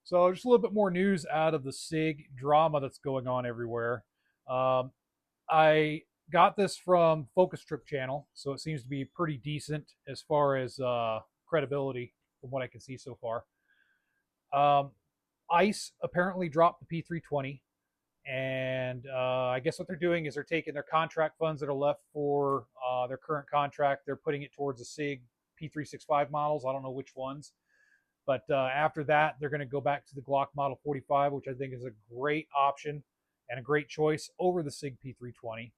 So just a little bit more news out of the SIG drama that's going on everywhere. Um, I got this from Focus Trip channel, so it seems to be pretty decent as far as credibility from what I can see so far. Um, ICE apparently dropped the P320, and I guess what they're doing is they're taking their contract funds that are left for their current contract. They're putting it towards the SIG P365 models. I don't know which ones. But after that, they're going to go back to the Glock Model 45, which I think is a great option and a great choice over the SIG P320.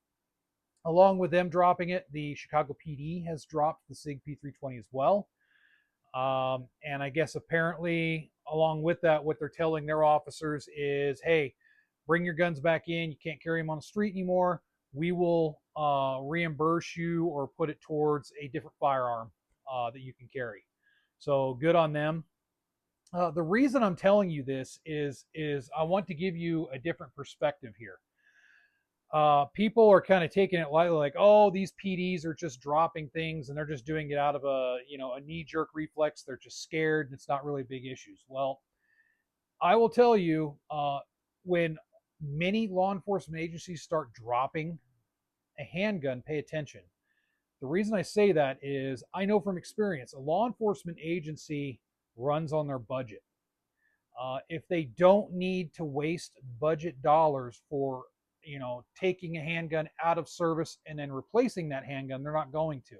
Along with them dropping it, the Chicago PD has dropped the SIG P320 as well. And I guess apparently, along with that, what they're telling their officers is, hey, bring your guns back in. You can't carry them on the street anymore. We will reimburse you or put it towards a different firearm that you can carry. So good on them. The reason I'm telling you this is I want to give you a different perspective here. People are kind of taking it lightly, like, oh, these PDs are just dropping things and they're just doing it out of a knee jerk reflex. They're just scared and it's not really big issues. Well, I will tell you, when many law enforcement agencies start dropping a handgun, pay attention. The reason I say that is I know from experience, a law enforcement agency runs on their budget. If they don't need to waste budget dollars for taking a handgun out of service and then replacing that handgun, they're not going to.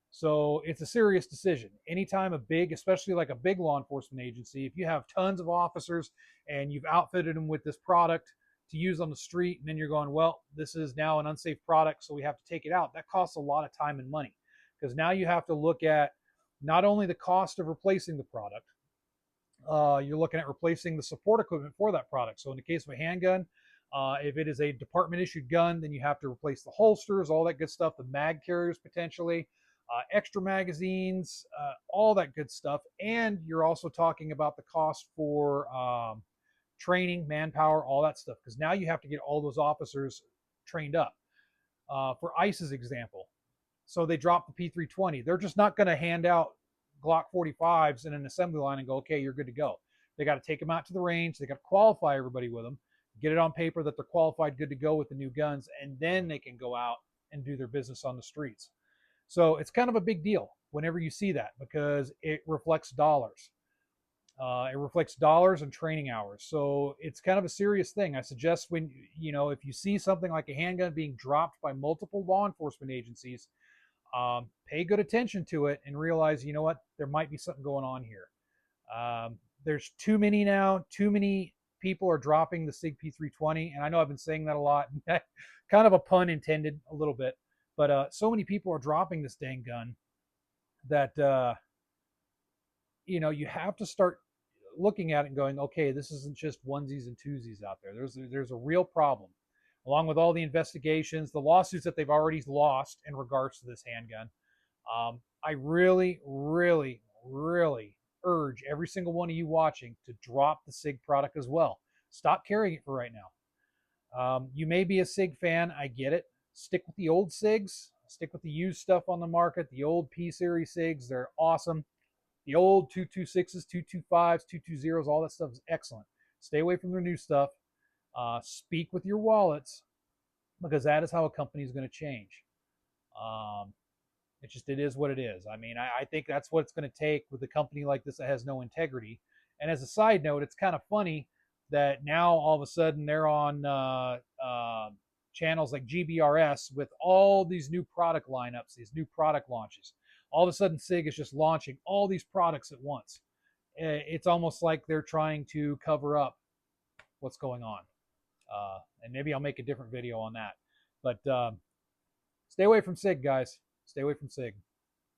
So it's a serious decision. Anytime a big, especially like a big law enforcement agency, if you have tons of officers and you've outfitted them with this product to use on the street, and then you're going, well, this is now an unsafe product, so we have to take it out. That costs a lot of time and money because now you have to look at not only the cost of replacing the product, you're looking at replacing the support equipment for that product. So in the case of a handgun, if it is a department issued gun, then you have to replace the holsters, all that good stuff, the mag carriers potentially, extra magazines, all that good stuff. And you're also talking about the cost for training, manpower, all that stuff, because now you have to get all those officers trained up. For ICE's example, so they dropped the P320. They're just not going to hand out Glock 45s in an assembly line and go, okay, you're good to go. They got to take them out to the range. They got to qualify everybody with them, get it on paper that they're qualified, good to go with the new guns, and then they can go out and do their business on the streets. So it's kind of a big deal whenever you see that because it reflects dollars. It reflects dollars and training hours. So it's kind of a serious thing. I suggest if you see something like a handgun being dropped by multiple law enforcement agencies, pay good attention to it and realize, you know what, there might be something going on here. There's too many now. Too many people are dropping the SIG P320, and I know I've been saying that a lot. Kind of a pun intended, a little bit, but so many people are dropping this dang gun that you have to start looking at it and going, okay, this isn't just onesies and twosies out there. There's a real problem. Along with all the investigations, the lawsuits that they've already lost in regards to this handgun, I really, really, really urge every single one of you watching to drop the SIG product as well. Stop carrying it for right now. You may be a SIG fan. I get it. Stick with the old SIGs. Stick with the used stuff on the market. The old P-Series SIGs, they're awesome. The old 226s, 225s, 220s, all that stuff is excellent. Stay away from their new stuff. Speak with your wallets because that is how a company is going to change. It is what it is. I mean, I think that's what it's going to take with a company like this that has no integrity. And as a side note, it's kind of funny that now all of a sudden they're on channels like GBRS with all these new product lineups, these new product launches. All of a sudden, SIG is just launching all these products at once. It's almost like they're trying to cover up what's going on. And maybe I'll make a different video on that. But stay away from SIG, guys. Stay away from SIG.